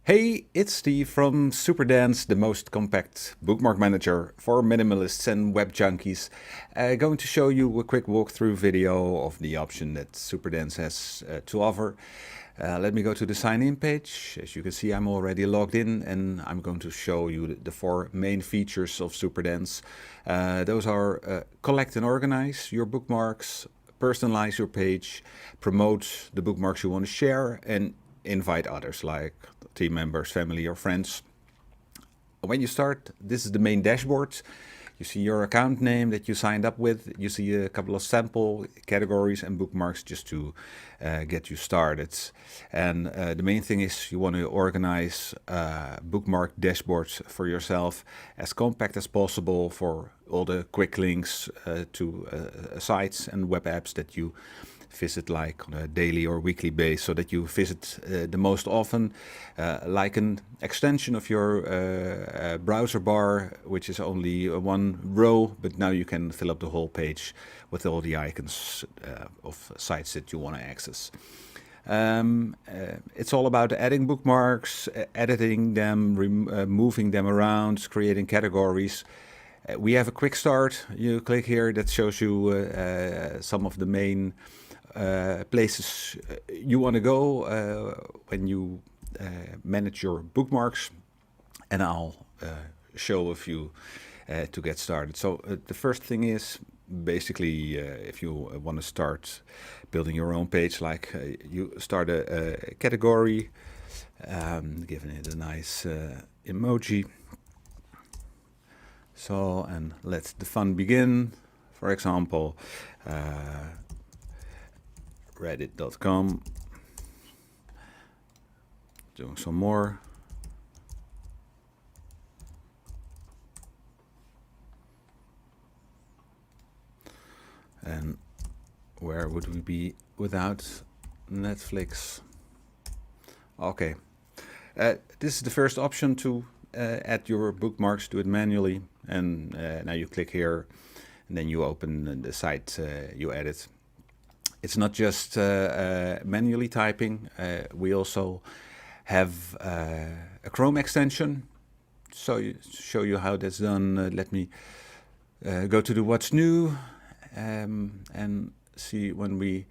Hey, it's Steve from Superdense, the most compact bookmark manager for minimalists and web junkies. Going to show you a quick walkthrough video of the option that Superdense has to offer. Let me go to the sign in page. As you can see, I'm already logged in and I'm going to show you the four main features of Superdense. Those are collect and organize your bookmarks, personalize your page, promote the bookmarks you want to share, and invite others like team members, family, or friends. When you start, this is the main dashboard. You see your account name that you signed up with. You see a couple of sample categories and bookmarks just to get you started. And the main thing is you want to organize bookmark dashboards for yourself as compact as possible for all the quick links to sites and web apps that you visit like on a daily or weekly basis, so that you visit the most often, like an extension of your browser bar, which is only one row, but now you can fill up the whole page with all the icons of sites that you want to access. It's all about adding bookmarks, editing them, moving them around, creating categories. We have a quick start. You click here, that shows you some of the main places you want to go when you manage your bookmarks, and I'll show a few to get started. So the first thing is basically if you want to start building your own page, like you start a category, giving it a nice emoji. So, and let the fun begin. For example, reddit.com, doing some more. And where would we be without Netflix? Okay, this is the first option to add your bookmarks. Do it manually, and now you click here, and then you open the site you added. It's not just manually typing. We also have a Chrome extension. So show you how that's done. Let me go to the what's new and see when we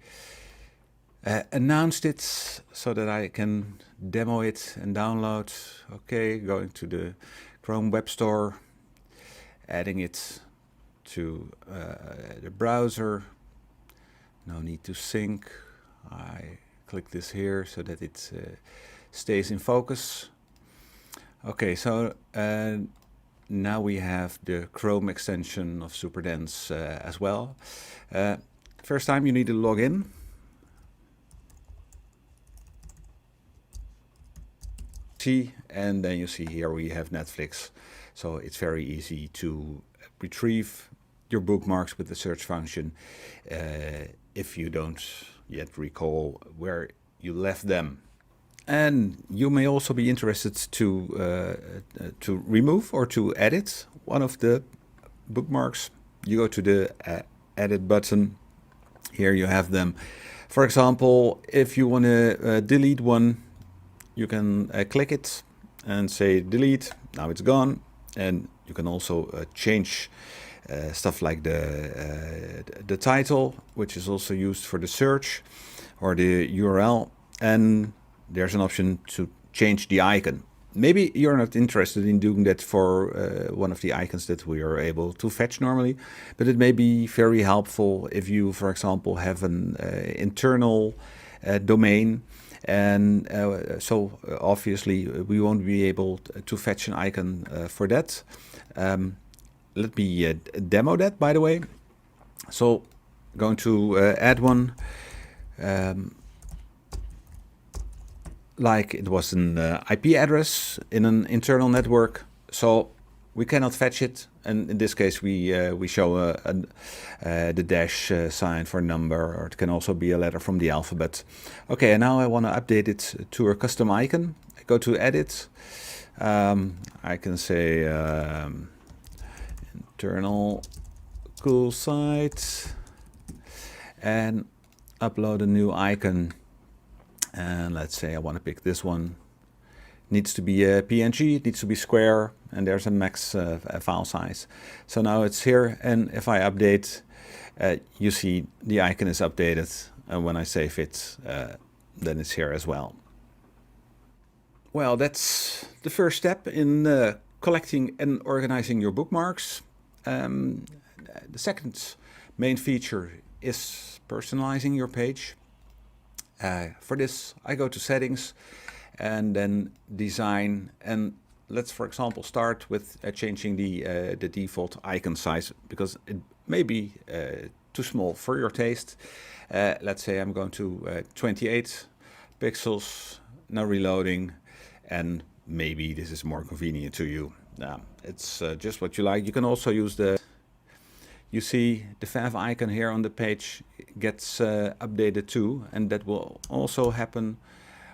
announced it, so that I can demo it and download. Okay, going to the Chrome Web Store, adding it to the browser. No need to sync. I click this here so that it stays in focus. Okay, so now we have the Chrome extension of Superdense as well. First time you need to log in. And then you see here we have Netflix. So it's very easy to retrieve your bookmarks with the search function if you don't yet recall where you left them. And you may also be interested to remove or to edit one of the bookmarks. You go to the edit button. Here you have them. For example, if you want to delete one, you can click it and say delete. Now it's gone. And you can also change stuff like the title, which is also used for the search, or the URL. And there's an option to change the icon. Maybe you're not interested in doing that for one of the icons that we are able to fetch normally, but it may be very helpful if you, for example, have an internal domain. And so obviously we won't be able to fetch an icon for that. Let me demo that, by the way. So going to add one. Like it was an IP address in an internal network, so we cannot fetch it. And in this case, we show the dash sign for number, or it can also be a letter from the alphabet. Okay, and now I want to update it to a custom icon. I go to edit. I can say internal cool site and upload a new icon. And let's say I want to pick this one. needs to be a PNG, it needs to be square, and there's a max file size. So now it's here, and if I update, you see the icon is updated, and when I save it, then it's here as well. Well, that's the first step in collecting and organizing your bookmarks. The second main feature is personalizing your page. For this, I go to Settings and then Design, and let's, for example, start with changing the default icon size, because it may be too small for your taste. Let's say I'm going to 28 pixels, no reloading, and maybe this is more convenient to you. It's just what you like. You can also use you see the fav icon here on the page gets updated too, and that will also happen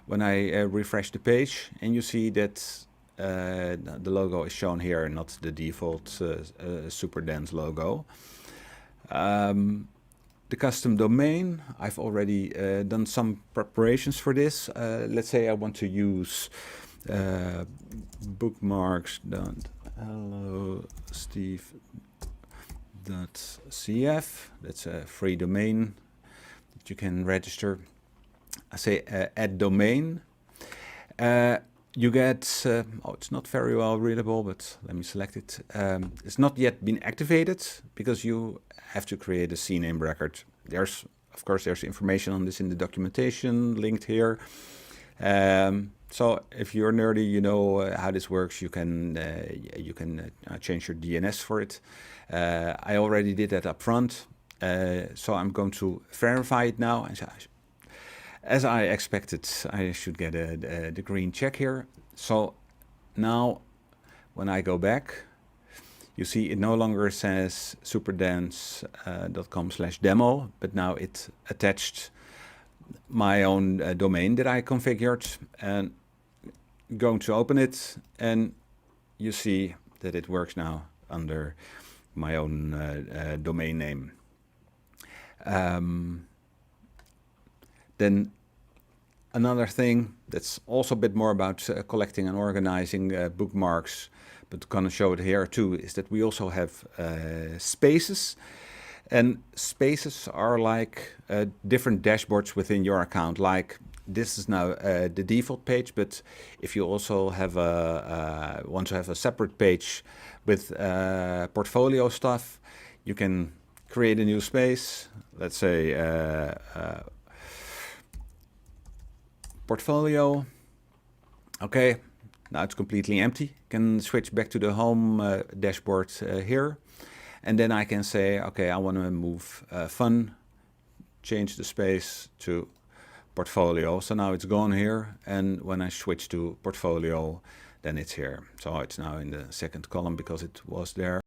when I refresh the page, and you see that the logo is shown here, not the default Superdense logo. The custom domain, I've already done some preparations for this. Let's say I want to use bookmarks.hellosteve.cf. That's a free domain that you can register. I say add domain. You get, oh, it's not very well readable, but let me select it. It's not yet been activated because you have to create a CNAME record. There's, of course, there's information on this in the documentation linked here. So if you're nerdy, you know how this works. You can change your DNS for it. I already did that up front, so I'm going to verify it now. As I expected, I should get the green check here. So now, when I go back, you see it no longer says superdense.com/demo, but now it attached my own domain that I configured, and going to open it, and you see that it works now under my own domain name. Then another thing that's also a bit more about collecting and organizing bookmarks, but gonna show it here too, is that we also have spaces. And spaces are like different dashboards within your account. Like this is now the default page, but if you also have want to have a separate page with portfolio stuff, you can create a new space. Let's say portfolio. Okay, now it's completely empty. Can switch back to the home dashboard here. And then I can say, okay, I want to move fun, change the space to portfolio. So now it's gone here. And when I switch to portfolio, then it's here. So it's now in the second column because it was there.